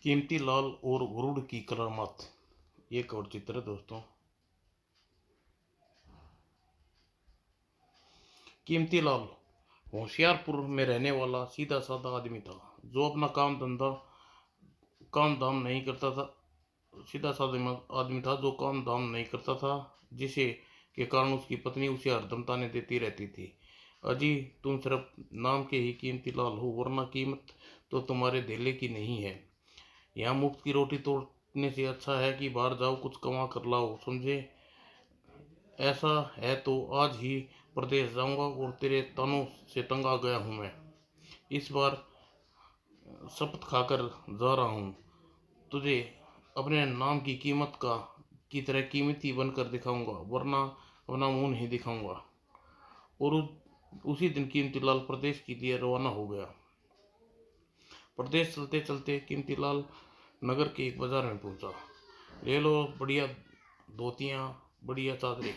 कीमती लाल और गरुड़ की करामात। ये कवर चित्र है दोस्तों। कीमती लाल होशियारपुर में रहने वाला सीधा साधा आदमी था, जो अपना काम धाम नहीं करता था। सीधा साधा आदमी था जो काम धाम नहीं करता था, जिसे के कारण उसकी पत्नी उसे हरदम ताने देती रहती थी। अजी, तुम सिर्फ नाम के ही कीमती लाल हो, वरना कीमत तो तुम्हारे धेले की नहीं है। यहाँ मुफ्त की रोटी तोड़ने से अच्छा है कि बाहर जाओ, कुछ कमा कर लाओ, समझे। ऐसा है तो आज ही प्रदेश जाऊंगा, और तेरे तानों से तंग आ गया हूँ मैं। इस बार शपथ खाकर जा रहा हूँ, तुझे अपने नाम की कीमत का की तरह कीमती बनकर दिखाऊंगा, वरना अपना मुंह नहीं दिखाऊंगा। और उसी दिन कीमती लाल प्रदेश के लिए रवाना हो गया। प्रदेश चलते चलते कीमती लाल नगर के एक बाजार में पहुंचा। ले लो बढ़िया धोतियाँ, बढ़िया चादरें।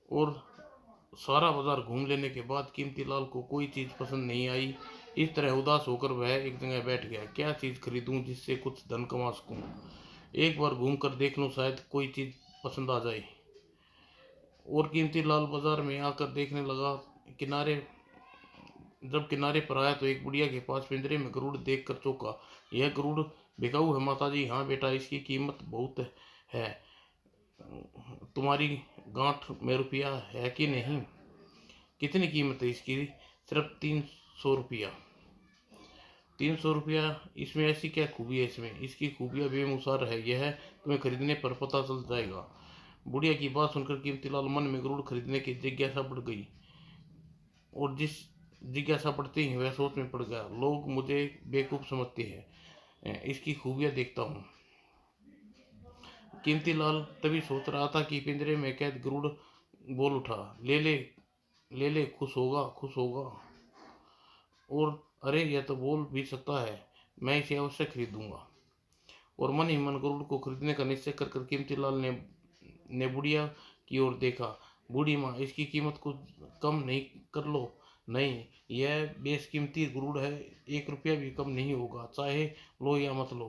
और सारा बाजार घूम लेने के बाद कीमती लाल को कोई चीज़ पसंद नहीं आई। इस तरह उदास होकर वह एक जगह बैठ गया। क्या चीज़ खरीदूं जिससे कुछ धन कमा सकूं। एक बार घूम कर देख लूं, शायद कोई चीज़ पसंद आ जाए। और कीमती लाल बाजार में आकर देखने लगा। किनारे जब किनारे पर आया तो एक बुढ़िया के पास पिंजरे में गरुड़ देख कर चौंका। यह गरुड़ बिकाऊ है माताजी। हाँ बेटा, इसकी कीमत बहुत है। तुम्हारी गांठ में रुपया है कि नहीं। कितनी कीमत है इसकी। सिर्फ 300 रुपया। 300 रुपया। इसमें ऐसी क्या खूबी है। इसकी खूबियाँ बेमिसाल है। यह तुम्हें खरीदने पर पता चल जाएगा। बुढ़िया की बात सुनकर कीमती लाल मन में गरुड़ खरीदने की जिज्ञासा बढ़ गई। और जिस जिज्ञासा बढ़ती ही वह सोच में पड़ गया। लोग मुझे बेवकूफ़ समझते हैं, इसकी खूबियाँ देखता हूँ। कीमती लाल तभी सोच रहा था कि पिंजरे में कैद गरुड़ बोल उठा। ले ले, ले ले, खुश होगा, खुश होगा। और अरे, यह तो बोल भी सकता है। मैं इसे अवश्य खरीदूंगा। और मन ही मन गरुड़ को खरीदने का निश्चय कर कर कीमती लाल ने बुढ़िया की ओर देखा। बूढ़ी माँ, इसकी कीमत कुछ कम नहीं कर लो। नहीं, यह बेशकीमती गरुड़ है। 1 रुपया भी कम नहीं होगा, चाहे लो या मत लो।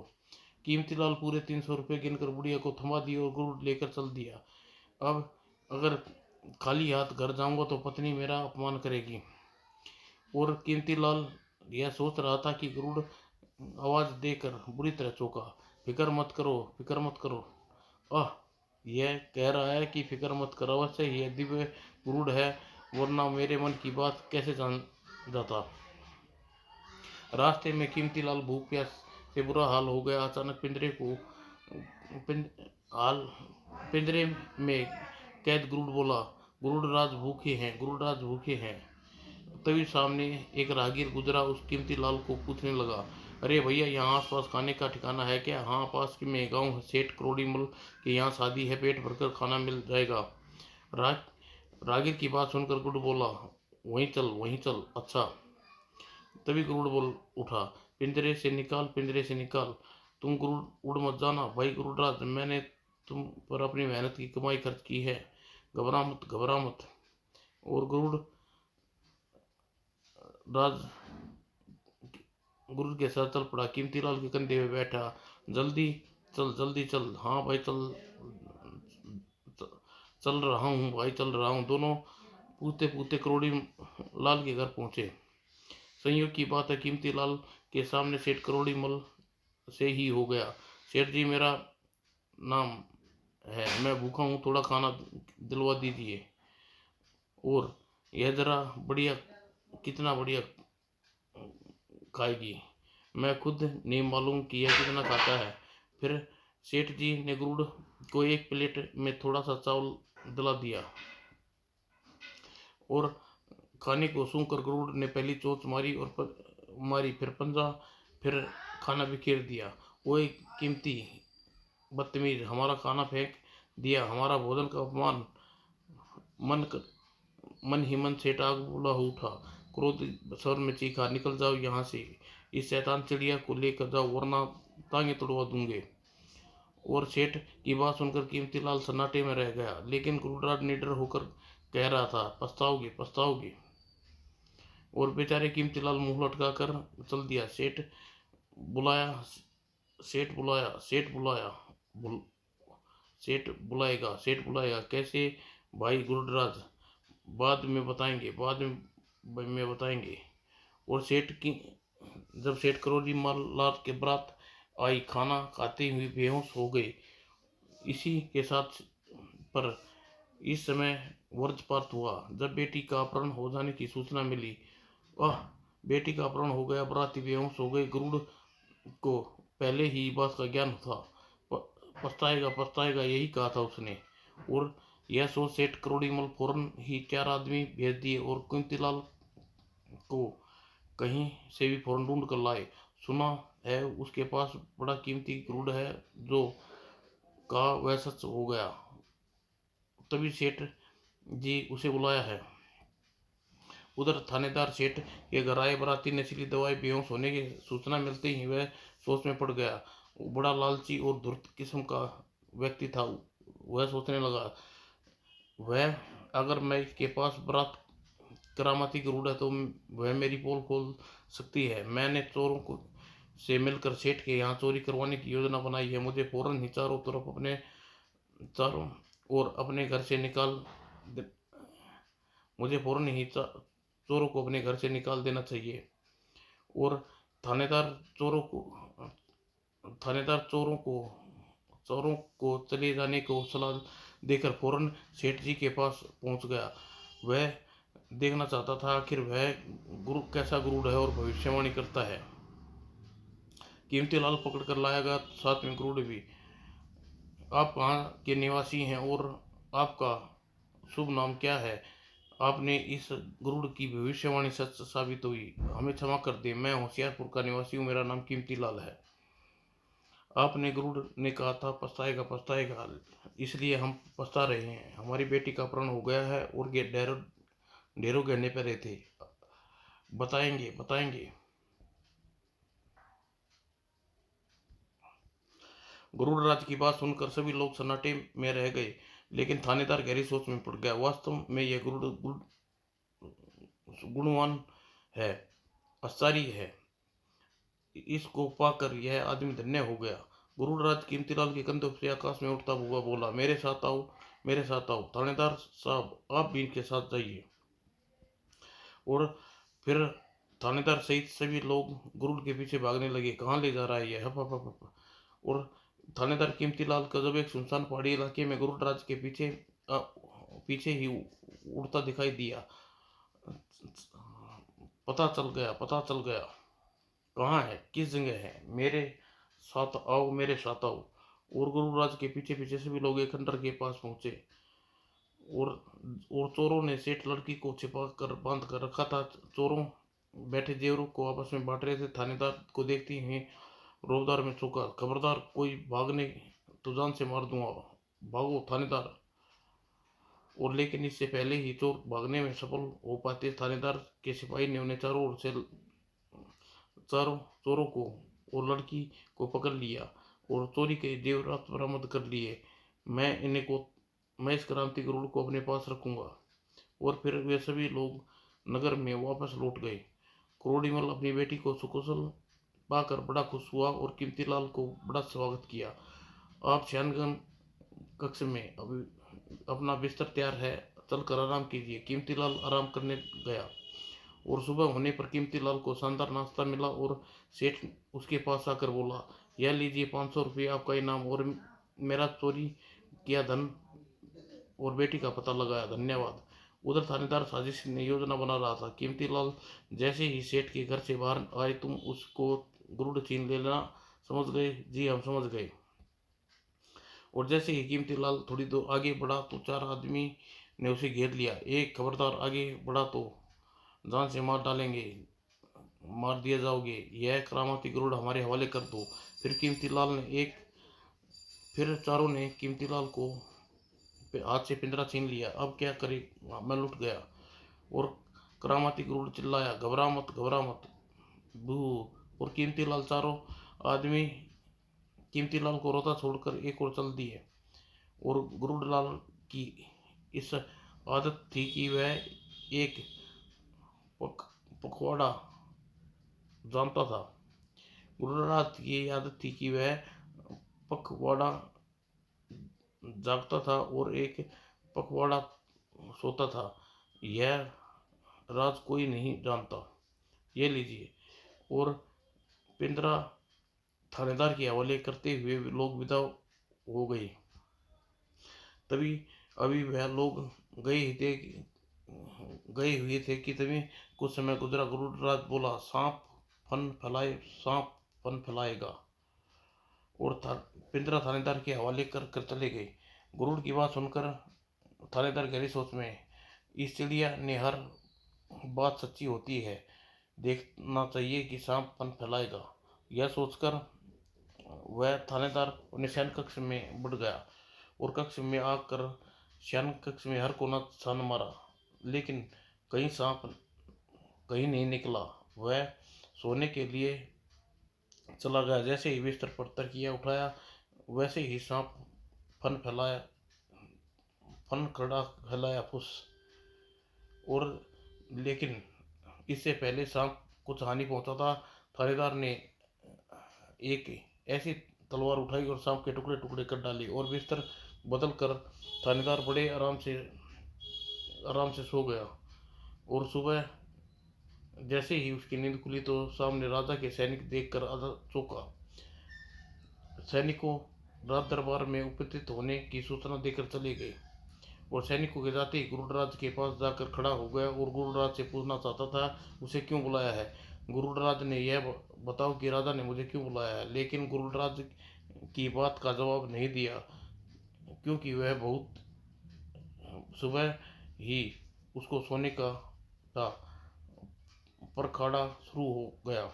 कीमती लाल पूरे 300 रुपये गिनकर बुढ़िया को थमा दिए और गरुड़ लेकर चल दिया। अब अगर खाली हाथ घर जाऊंगा तो पत्नी मेरा अपमान करेगी। और कीमती लाल यह सोच रहा था कि गरुड़ आवाज देकर बुरी तरह चौंका। फिक्र मत करो, फिक्र मत करो। आह, यह कह रहा है कि फिक्र मत करो। अवश्य यह दिव्य गरुड़ है, वरना मेरे मन की बात कैसे जान जाता। रास्ते में कीमती लाल भूख प्यास से बुरा हाल हो गया। अचानक पिंज, हाल पिंजरे में कैद गरुड़ बोला, गरुड़ राज भूखे हैं, गरुड़ राज भूखे हैं। तभी सामने एक राहगीर गुजरा। उस कीमती लाल को पूछने लगा, अरे भैया, यहाँ आसपास खाने का ठिकाना है क्या। हाँ, पास में गांव है, सेठ करोड़ीमल के यहाँ शादी है, पेट भरकर खाना मिल जाएगा। राहगीर की बात सुनकर गरुड़ बोला, वहीं चल, वहीं चल। अच्छा। तभी गरुड़ बोल उठा, पिंजरे से निकाल, पिंजरे से निकाल। तुम गरुड़ उड़ मत जाना भाई गरुड़राज, मैंने तुम पर अपनी मेहनत की कमाई खर्च की है। घबरा मत, घबरा मत। और गरुड़ राज गुरु के साथ चल पड़ा। कीमती लाल के कंधे पे बैठा। जल्दी चल, जल्दी चल। हाँ भाई, चल रहा हूँ भाई, चल रहा हूँ। दोनों पूछते पूछते करोड़ी लाल के घर पहुंचे। संयोग की बात है, कीमती लाल के सामने सेठ करोड़ी मल से ही हो गया। सेठ जी, मेरा नाम है, मैं भूखा हूँ, थोड़ा खाना दिलवा दीजिए। और यह जरा बढ़िया, कितना बढ़िया खाएगी, मैं खुद नहीं मालूम कि यह कितना खाता है। फिर सेठ जी ने गरुड़ को एक प्लेट में थोड़ा सा चावल दिला दिया। और खाने को सूंघकर गरुड़ ने पहली चोंच मारी और मारी, फिर पंजा, फिर खाना बिखेर दिया। वो एक कीमती बदतमीज, हमारा खाना फेंक दिया, हमारा भोजन का अपमान। मन कर, मन ही मन सेठ आग बुला हो उठा। क्रोध स्वर में चीखा, निकल जाओ यहाँ से, इस शैतान चिड़िया को लेकर जाओ, वरना टांगे तोड़वा दूंगे। और सेठ की बात सुनकर कीमती लाल सन्नाटे में रह गया। लेकिन गुरुराज निडर होकर कह रहा था, पछताओगे, पछताओगे। और बेचारे कीमती लाल मुंह लटका कर चल दिया। सेठ बुलाया, सेठ बुलाया, सेठ बुलाया, बुल, सेठ बुलाएगा कैसे? भाई गुरुराज, बाद में बताएंगे। और सेठ की जब सेठ करोड़ी लाल के बारात आई, खाना खाते हुए बेहोश हो गए। इसी के साथ पर इस समय वज्रपात हुआ। जब बेटी का अपहरण हो जाने की सूचना मिली, आह, बेटी का अपहरण हो गया, बराती बेहोश हो गए। गरुड़ को पहले ही बात का ज्ञान था। पछताएगा पछताएगा, यही कहा था उसने। और यह सोच सेठ करोड़ीमल फौरन ही 4 आदमी भेज दिए और कुंतीलाल को कहीं से भी फौरन ढूंढ कर लाए। सुना है उसके पास बड़ा कीमती गरुड़ है, जो कहा वह सच हो गया। तभी सेठ जी उसे बुलाया है। उधर थानेदार सेठ के घर आए बराती नशीली दवाई बेहोश होने की सूचना मिलते ही वह सोच में पड़ गया। बड़ा लालची और धूर्त किस्म का व्यक्ति था। वह सोचने लगा, वह अगर मैं इसके पास बारात करामाती गरुड़ है तो वह मेरी पोल खोल सकती है। मैंने चोरों को से मिलकर सेठ के यहाँ चोरी करवाने की योजना बनाई है। चारों ओर अपने घर से निकाल मुझे फौरन ही चोरों को अपने घर से निकाल देना चाहिए। और थानेदार चोरों को थानेदार चोरों को चले जाने को सलाह देकर फौरन सेठ जी के पास पहुंच गया। वह देखना चाहता था आखिर वह गुरु कैसा गुरुड़ है और भविष्यवाणी करता है। कीमती लाल पकड़ कर लाया गया, साथ में गुरुड़ भी। आप कहाँ के निवासी हैं और आपका शुभ नाम क्या है? आपने इस गुरुड़ की भविष्यवाणी सच साबित हुई। हमें क्षमा कर दें, मैं होशियारपुर का निवासी हूँ, मेरा नाम कीमती लाल है। आपने गुरुड़ ने कहा था पछताएगा पछताएगा, इसलिए हम पछता रहे हैं। हमारी बेटी का अपहरण हो गया है और ये ढेरों गहने पहने थे। बताएंगे बताएंगे। गरुड़ राज की बात सुनकर सभी लोग सन्नाटे में रह गए, लेकिन थानेदार गहरी सोच में पड़ गया। वास्तव में यह गुणवान है, आचारी है। इसको पाकर यह आदमी धन्य हो गया। गुरुराज कीमतीलाल के कंधों से आकाश में उठता हुआ बोला, मेरे साथ आओ, मेरे साथ आओ। थानेदार साहब, आप भी इनके साथ जाइए। और फिर थानेदार सहित सभी लोग गुरुड़ के पीछे भागने लगे। कहाँ ले जा रहा है ये? हप हप हप हप। और थानेदार कीमतीलाल का जब एक सुनसान पहाड़ी इलाके में गुरुड़ राज के पीछे ही उड़ता दिखाई दिया। पता चल गया। कहाँ है, किस जगह है? मेरे साथ आओ। और गुरुराज के पीछे पीछे सभी लोग एक खंडर के पास पहुंचे। और चोरों ने सेठ लड़की को छिपा कर बांध कर रखा था। चोरों बैठे जेवरों को आपस में बांट रहे थे। थानेदार को देखते ही रोबदार में चौंका। खबरदार, कोई भागने तो जान से मार दूंगा। भागो थानेदार। और लेकिन इससे पहले ही चोर भागने में सफल हो पाते, थानेदार के सिपाही ने उन्हें चारों ओर से चारों चोरों को और लड़की को पकड़ लिया और चोरी के जेवरात बरामद कर लिए। मैं इस क्रांति गरुड़ को अपने पास रखूंगा। और फिर वे सभी लोग नगर में वापस लौट गए। क्रोड़ीमल अपनी बेटी को सुकुशल पाकर बड़ा खुश हुआ और कीमतीलाल को बड़ा स्वागत किया। आप शयनगन कक्ष में अभी अपना बिस्तर तैयार है, चलकर आराम कीजिए। कीमतीलाल आराम करने गया और सुबह होने पर कीमतीलाल को शानदार नाश्ता मिला और सेठ उसके पास आकर बोला, यह लीजिए 500 रुपये आपका इनाम और मेरा चोरी किया धन और बेटी का पता लगाया, धन्यवाद। उधर थानेदार साजिश ने योजना बना रहा था। कीमतीलाल जैसे ही सेठ के घर से बाहर आए, तुम उसको गुरुड़ छीन लेना, समझ गए? जी हम समझ गए। और जैसे ही कीमतीलाल थोड़ी दूर आगे बढ़ा तो 4 आदमी ने उसे घेर लिया। एक खबरदार, आगे बढ़ा तो जान से मार दिया जाओगे। यह करामाती गरुड़ हमारे हवाले कर दो। फिर चारों ने कीमतीलाल को हाथ से पिंजरा छीन लिया। अब क्या करे, मैं लुट गया। और करामाती गरुड़ चिल्लाया, घबरा मत बू। और आदमी कीमतीलाल को रोता छोड़कर एक और चल दिए। और गरुड़लाल की इस आदत थी कि वह एक पखवाड़ा जानता था। गुरुनाथ की ये आदत थी कि वह पखवाड़ा जागता था और एक पखवाड़ा सोता था। यह राज कोई नहीं जानता। ये लीजिए। और पिंजरा थानेदार के हवाले करते हुए लोग विदा हो गए। तभी अभी वह लोग गए ही थे गए हुए थे कि तभी कुछ समय गुजरा। गुरुराज बोला, सांप फन फैलाए, सांप फन फैलाएगा। और पिंजरा थानेदार के हवाले कर चले गए। गुरुड़ की बात सुनकर थानेदार गहरी सोच में। इस चिड़िया ने हर बात सच्ची होती है, देखना चाहिए कि सांप फन फैलाएगा। यह सोचकर वह थानेदार अपने शयन कक्ष में बढ़ गया और कक्ष में आकर शयन कक्ष में हर कोना छान मारा, लेकिन कहीं सांप कहीं नहीं निकला। वह सोने के लिए चला गया। जैसे ही बिस्तर पर तकिया उठाया, वैसे ही सांप फन फैलाया फन खड़ा फैलाया फुस। और लेकिन इससे पहले सांप कुछ हानि पहुंचा था, थानेदार ने एक ऐसी तलवार उठाई और सांप के टुकड़े टुकड़े कर डाले और बिस्तर बदल कर थानेदार बड़े आराम से सो गया। और सुबह जैसे ही उसकी नींद खुली तो सामने राजा के सैनिक देखकर आधा चौंका। सैनिकों राज दरबार में उपस्थित होने की सूचना देकर चले गए। और सैनिकों के जाते ही गुरुराज के पास जाकर खड़ा हो गया और गुरुराज से पूछना चाहता था उसे क्यों बुलाया है। गुरुराज ने यह बताओ कि राजा ने मुझे क्यों बुलाया है, लेकिन गुरुराज की बात का जवाब नहीं दिया, क्योंकि वह बहुत सुबह ही उसको सोने का था। पर खाड़ा शुरू हो गया।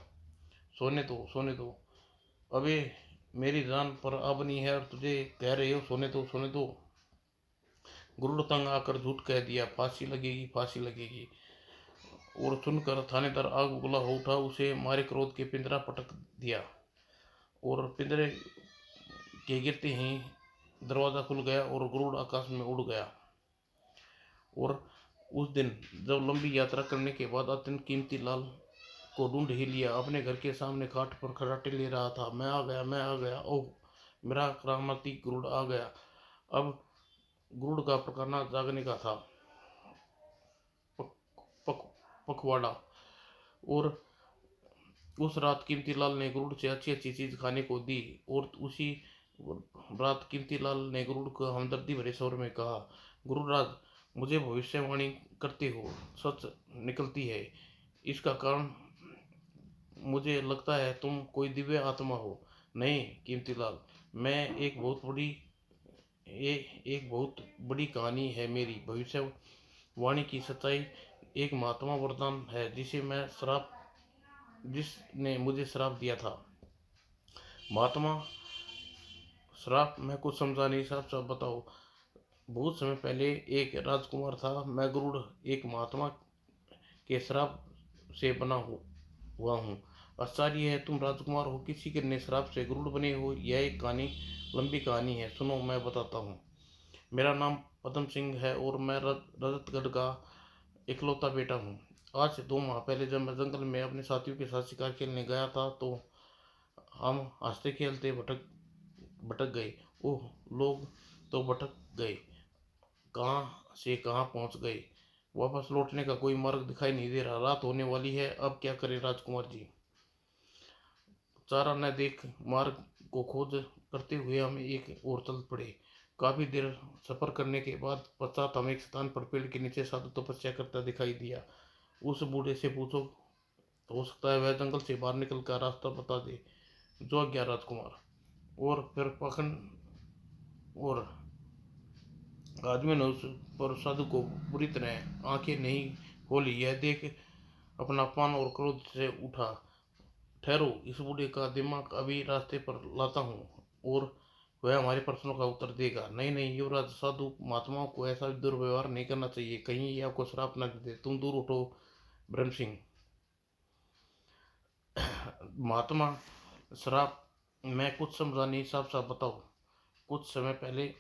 सोने दो, अबे मेरी जान पर आबनी है और तुझे कह रहे हो सोने दो। गुरुड़ तंग आकर झूठ कह दिया, फांसी लगेगी फांसी लगेगी। और सुनकर थानेदार आग उगला हो उठा, उसे मारे क्रोध के पिंजरा पटक दिया। और पिंजरे के गिरते ही दरवाजा खुल गया और गुरुड़ आकाश में उड़ गया। और उस दिन जब लंबी यात्रा करने के बाद अत्यंत कीमती लाल को ढूंढ ही लिया, अपने घर के सामने खाट पर खराटे ले रहा था। मैं आ गया, ओह मेरा करामती गुरुड़ आ गया। अब गुरुड़ का पकाना जागने का था। पक, पक, पखवाड़ा। और उस रात कीमती लाल ने गुरुड़ से अच्छी अच्छी चीज खाने को दी। और उसी रात कीमती लाल ने गुरुड़ को हमदर्दी भरे स्वर में कहा, गुरुराज, मुझे भविष्यवाणी करते हो सच निकलती है। इसका कारण मुझे लगता है तुम कोई दिव्य आत्मा हो। नहीं कीमती लाल, मैं ये एक बहुत बड़ी कहानी है मेरी। भविष्यवाणी की सच्चाई एक महात्मा वरदान है जिसने मुझे श्राप दिया था। महात्मा श्राप मैं कुछ समझा नहीं, साफ साफ बताओ। बहुत समय पहले एक राजकुमार था। मैं गरुड़ एक महात्मा के श्राप से बना हुआ हूँ। आश्चर्य है, तुम राजकुमार हो, किसी के ने श्राप से गरुड़ बने हो। यह एक कहानी लंबी कहानी है, सुनो मैं बताता हूँ। मेरा नाम पद्म सिंह है और मैं रजतगढ़ का इकलौता बेटा हूँ। आज से 2 माह पहले जब मैं जंगल में अपने साथियों के साथ शिकार खेलने गया था तो हम हंसते खेलते भटक गए। ओह लोग तो भटक गए, कहाँ से कहाँ पहुँच गए। वापस लौटने का कोई मार्ग दिखाई नहीं दे रहा। रात होने वाली है, अब क्या करें राजकुमार जी। चारा न देख मार्ग को खोज करते हुए हम एक और चल पड़े। काफी देर सफर करने के बाद पश्चात हमें एक स्थान पर पेड़ के नीचे साधु तपस्या करता दिखाई दिया। उस बूढ़े से पूछो, हो सकता है वह जंगल से बाहर निकल कर रास्ता बता दे। जो आज्ञा राजकुमार। और फिर पाखंड और आदमी ने उस पर साधु को बुरी तरह आंखें नहीं खोली। यह देख अपना पान और क्रोध से उठा। ठहरो, इस बूढ़े का दिमाग अभी रास्ते पर लाता हूँ और वह हमारे प्रश्नों का उत्तर देगा। नहीं नहीं युवराज, साधु महात्माओं को ऐसा दुर्व्यवहार नहीं करना चाहिए, कहीं ये आपको श्राप न दे। तुम दूर उठो ब्रह्म सिंह। महात्मा श्राप मैं कुछ समझा नहीं, साफ साफ बताओ। कुछ समय पहले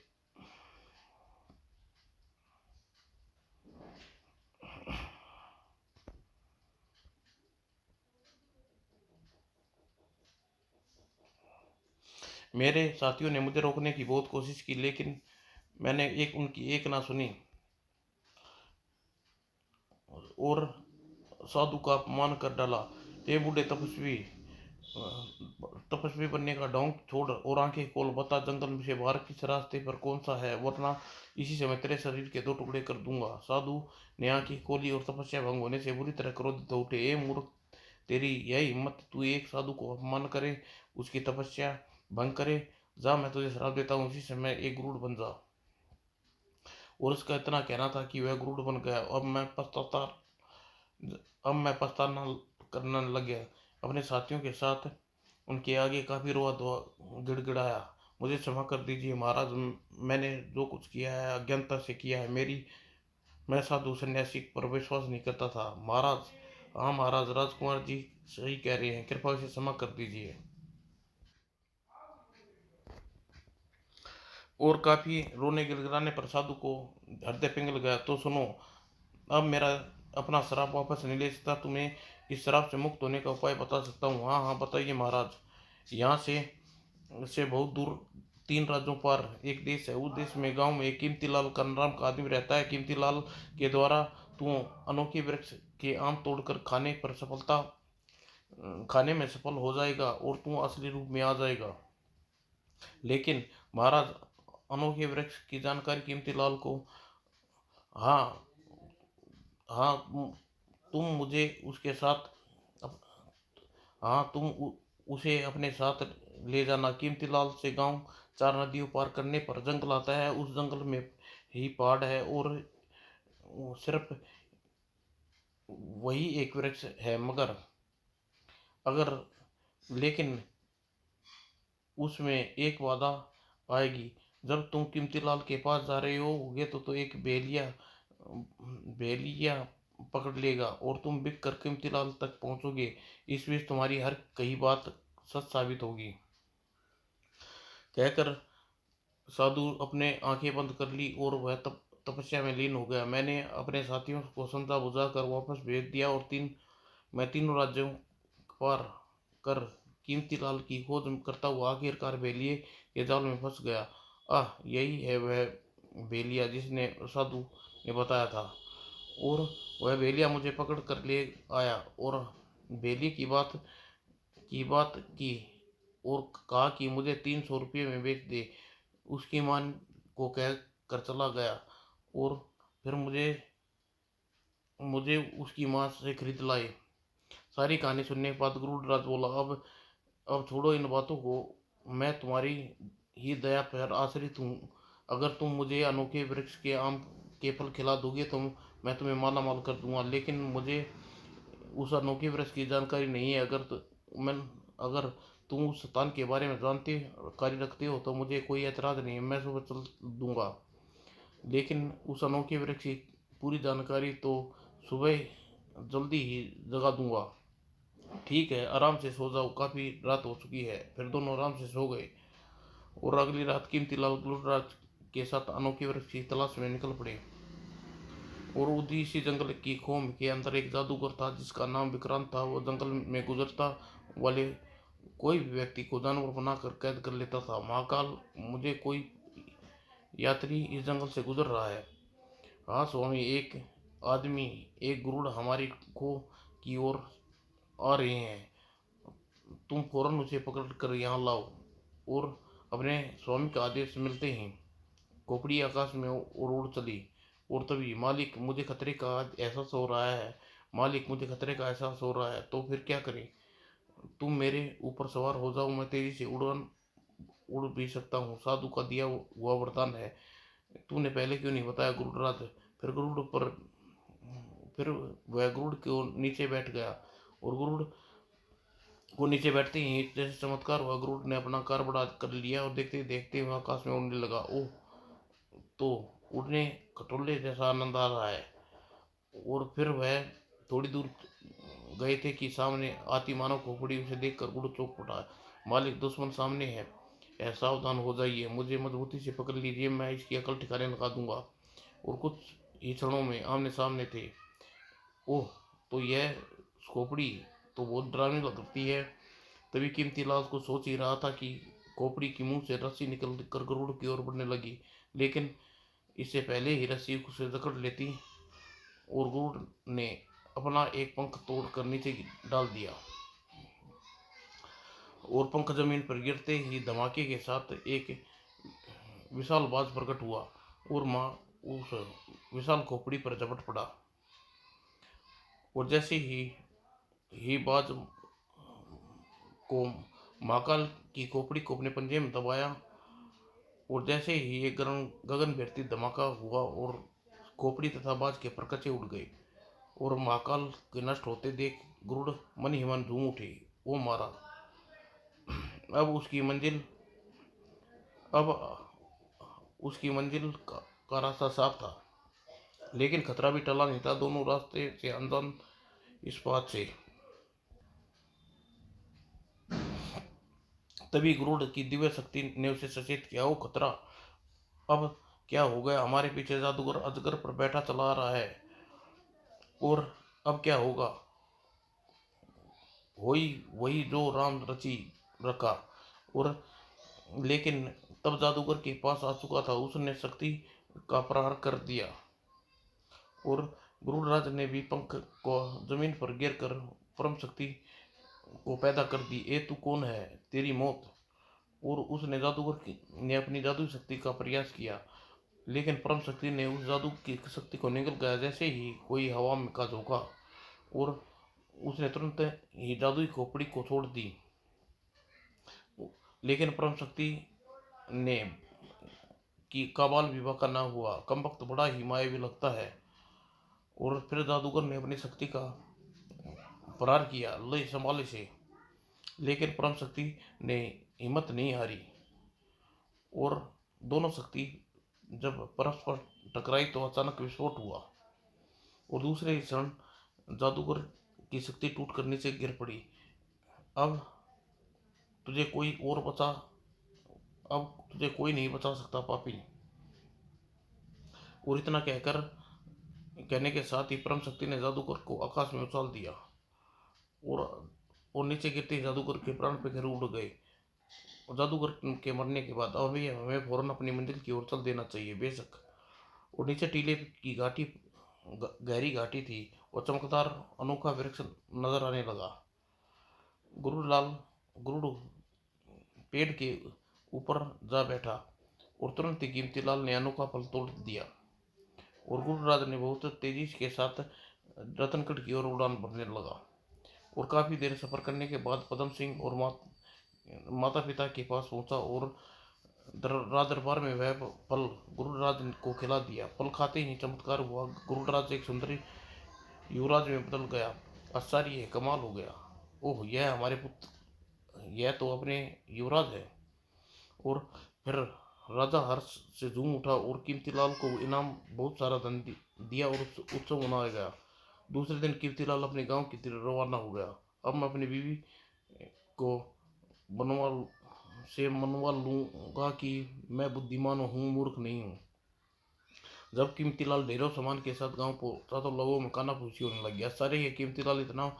मेरे साथियों ने मुझे रोकने की बहुत कोशिश की, लेकिन मैंने उनकी एक ना सुनी और साधु का अपमान कर डाला। हे बूढ़े तपस्वी, तपस्वी बनने का ढोंग छोड़ और आंखें खोल, बता जंगल से बाहर किस रास्ते पर कौन सा है, वरना इसी से मैं तेरे शरीर के 2 टुकड़े कर दूंगा। साधु ने आंखें खोली और तपस्या भंग होने से बुरी तरह क्रोधित हो उठे। ए मूर्ख, तेरी यह हिम्मत, तू एक साधु को अपमान करे, उसकी तपस्या भंग करे। जा, मैं तुझे श्राप देता हूँ, इसी समय एक गरुड़ बन जा। और उसका इतना कहना था कि वह गरुड़ बन गया। अब मैं पछताना करने लग गया। अपने साथियों के साथ उनके आगे काफी रोआ धोआ गिड़गिड़ाया। मुझे क्षमा कर दीजिए महाराज, मैंने जो कुछ किया है अज्ञानता से किया है। मैं साधु सन्यासी पर विश्वास नहीं करता था महाराज। हाँ महाराज, राजकुमार जी सही कह रहे हैं, कृपा से क्षमा कर दीजिए। और काफी रोने गिड़गिड़ाने पर साधु को हृदय पिघल गया। तो सुनो, अब मेरा अपना श्राप वापस नहीं ले सकता, तुम्हें इस श्राप से मुक्त होने का उपाय बता सकता हूँ। हाँ हाँ बताइए महाराज। यहाँ से बहुत दूर 3 राज्यों पार एक देश है। उस देश में गांव में एक कीमती लाल का नाम का आदमी रहता है। कीमती लाल के द्वारा तू अनोखी वृक्ष के आम तोड़कर खाने में सफल हो जाएगा और तू असली रूप में आ जाएगा। लेकिन महाराज, अनोखे वृक्ष की जानकारी कीमती लाल को, हाँ हाँ, तुम मुझे उसके साथ, हाँ उसे अपने साथ ले जाना। कीमती लाल से गांव 4 नदियों पार करने पर जंगल आता है। उस जंगल में ही पहाड़ है और सिर्फ वही एक वृक्ष है, मगर अगर लेकिन उसमें एक बाधा आएगी। जब तुम कीमती लाल के पास जा रहे होगे तो एक बेलिया पकड़ लेगा और तुम बिक कर कीमती लाल तक पहुंचोगे। इस बीच तुम्हारी हर कही बात सच साबित होगी। कहकर साधु अपने आंखें बंद कर ली और वह तपस्या में लीन हो गया। मैंने अपने साथियों को समझा बुझा कर वापस भेज दिया और मैं तीनों राज्यों पार कर कीमती लाल की खोज करता हुआ आखिरकार बेलिए के जाल में फंस गया। यही है वह बेलिया जिसने साधु ने बताया था। और वह बेलिया मुझे पकड़ कर ले आया और बेली की बात की और कहा कि मुझे 300 रुपये में बेच दे। उसकी मां को कह कर चला गया और फिर मुझे मुझे उसकी मां से खरीद लाए। सारी कहानी सुनने के बाद गरुड़राज बोला, अब छोड़ो इन बातों को, मैं तुम्हारी ही दया पर आश्रित हूँ। अगर तुम मुझे अनोखे वृक्ष के आम के फल खिला दोगे तो मैं तुम्हें माला माल कर दूंगा। लेकिन मुझे उस अनोखे वृक्ष की जानकारी नहीं है। अगर तुम उस स्थान के बारे में जानकारी रखते हो तो मुझे कोई एतराज नहीं है, मैं सुबह चल दूंगा। लेकिन उस अनोखे वृक्ष की पूरी जानकारी तो सुबह जल्दी ही जगा दूंगा। ठीक है, आराम से सो जाओ, काफी रात हो चुकी है। फिर दोनों आराम से सो गए और अगली रात कीमती लाल गुलराज के साथ अनोखे वृक्ष की तलाश में निकल पड़े। और उसी इसी जंगल की खोम के अंदर एक जादूगर था जिसका नाम विक्रांत था। वो जंगल में गुजरता वाले कोई भी व्यक्ति को जानवर बनाकर कैद कर लेता था। महाकाल, मुझे कोई यात्री इस जंगल से गुजर रहा है। हाँ स्वामी, एक आदमी, एक गुरुड़ हमारी खो की ओर आ रहे हैं। तुम फौरन उसे पकड़ कर यहाँ लाओ। और अपने स्वामी का आदेश मिलते ही खोपड़ी आकाश में और उड़ चली। और तभी, मालिक मुझे खतरे का एहसास हो रहा है, मालिक मुझे खतरे का एहसास हो रहा है। तो फिर क्या करें? तुम मेरे ऊपर सवार हो जाओ, मैं तेजी से उड़ भी सकता हूँ, साधु का दिया हुआ वरदान है। तूने पहले क्यों नहीं बताया गुरुराज? फिर गरुड़ पर फिर वह गरुड़ को नीचे बैठ गया और गरुड़ को नीचे बैठते ही जैसे चमत्कार हुआ, गरुड़ ने अपना कार बड़ा कर लिया और देखते देखते वह आकाश में उड़ने लगा। ओह, तो उड़ने खटोले जैसा आनंद आ रहा है। और फिर वह थोड़ी दूर गए थे कि सामने आती मानव खोपड़ी उसे देखकर गुड़ चौंक पड़ा। मालिक, दुश्मन सामने है, सावधान हो जाइए, मुझे मजबूती से पकड़ लीजिए, मैं इसकी अकल ठिकाने लगा दूंगा। और कुछ ही क्षणों में आमने सामने थे। ओह, तो यह खोपड़ी तो बहुत डरावनी लगती है। तभी कीमती लाल को सोच ही रहा था कि खोपड़ी की मुंह से रस्सी निकल कर गरुड़ की ओर बढ़ने लगी, लेकिन इससे पहले ही रस्सी उसे जकड़ लेती और गरुड़ ने अपना एक पंख तोड़ कर नीचे डाल दिया और पंख जमीन पर गिरते ही धमाके के साथ एक विशाल बाज प्रकट हुआ और माँ उस विशाल खोपड़ी पर झपट पड़ा। और जैसे ही बाज को महाकाल की खोपड़ी को अपने पंजे में दबाया और जैसे ही एक गगन भेदी धमाका हुआ और खोपड़ी तथा बाज के परकचे उड़ गए और महाकाल के नष्ट होते देख गरुड़ मन ही मन झूम उठे। वो मारा। अब उसकी मंजिल का रास्ता साफ था, लेकिन खतरा भी टला नहीं था। दोनों रास्ते से अनजान इस बात से। तभी गरुड़ की दिव्य शक्ति ने उसे सचेत किया। वो खतरा, अब क्या हो गया? हमारे पीछे जादूगर अजगर पर बैठा चला रहा है और अब क्या होगा? वही जो राम रची रखा। और लेकिन तब जादूगर के पास आ चुका था। उसने शक्ति का प्रहार कर दिया और गरुड़राज ने भी पंख को जमीन पर गिर कर परम शक्ति को पैदा कर दी। ए तू कौन है? तेरी मौत। और उसने जादूगर ने अपनी जादू शक्ति का प्रयास किया, लेकिन परम शक्ति ने उस जादू की शक्ति को निगल गया जैसे ही कोई हवा में का झोंका और उसने तुरंत ही जादुई खोपड़ी को छोड़ दी। लेकिन परम शक्ति ने कि काबाल विवाह का ना हुआ। कमबख्त बड़ा ही मायावी लगता है। और फिर जादूगर ने अपनी शक्ति का प्रहार किया लय संभाले से, लेकिन परम शक्ति ने हिम्मत नहीं हारी और दोनों शक्ति जब परस्पर टकराई तो अचानक विस्फोट हुआ और दूसरे ही क्षण जादूगर की शक्ति टूट कर नीचे गिर पड़ी। अब तुझे कोई और बचा अब तुझे कोई नहीं बचा सकता पापी। और इतना कहने के साथ ही परम शक्ति ने जादूगर को आकाश में उछाल दिया और नीचे गिरते ही जादूगर के प्राण पे घर उड़ गए। और जादूगर के मरने के बाद अभी हमें फौरन अपनी मंजिल की ओर चल देना चाहिए बेशक। और नीचे टीले की घाटी, गहरी घाटी थी और चमकदार अनोखा वृक्ष नजर आने लगा। गरुड़ पेड़ के ऊपर जा बैठा और तुरंत ही कीमती लाल ने अनोखा फल तोड़ दिया और गरुड़राज ने बहुत तेजी के साथ रतनगढ़ की ओर उड़ान भरने लगा। और काफी देर सफर करने के बाद पदम सिंह और माता पिता के पास पहुंचा और राज दरबार में वह फल गरुड़राज को खिला दिया। फल खाते ही चमत्कार हुआ। गरुड़राज एक सुंदरी युवराज में बदल गया। आश्चर्य है, कमाल हो गया। ओह, यह हमारे पुत्र, यह तो अपने युवराज है। और फिर राजा हर्ष से झूम उठा और कीर्तिलाल को इनाम बहुत सारा धन दिया और उत्सव मनाया गया। दूसरे दिन कीर्तिलाल अपने गांव की तरफ रवाना हो गया। अब मैं अपनी बीवी को मनवा लूंगा कि मैं बुद्धिमान हूँ, मूर्ख नहीं हूँ। जब कीमतीलाल ढेरों सामान के साथ गांव पहुंचा तो लोगों में कानाफूसी होने लगी। सारे ये कीमतीलाल इतना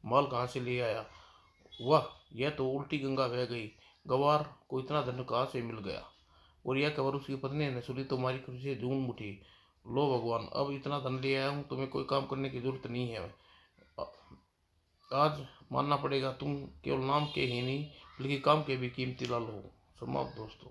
माल कहाँ से ले आया? वाह, यह तो उल्टी गंगा बह गई। गवार को इतना धन कहाँ से मिल गया? और यह खबर उसकी पत्नी ने सुनी तो मारी खुशी से झूम उठी। लो भगवान, अब इतना धन ले आया हूँ, तुम्हें कोई काम करने की जरूरत नहीं है। आज मानना पड़ेगा तुम केवल नाम के ही नहीं बल्कि काम के भी कीमती लाल हो। समाप्त दोस्तों।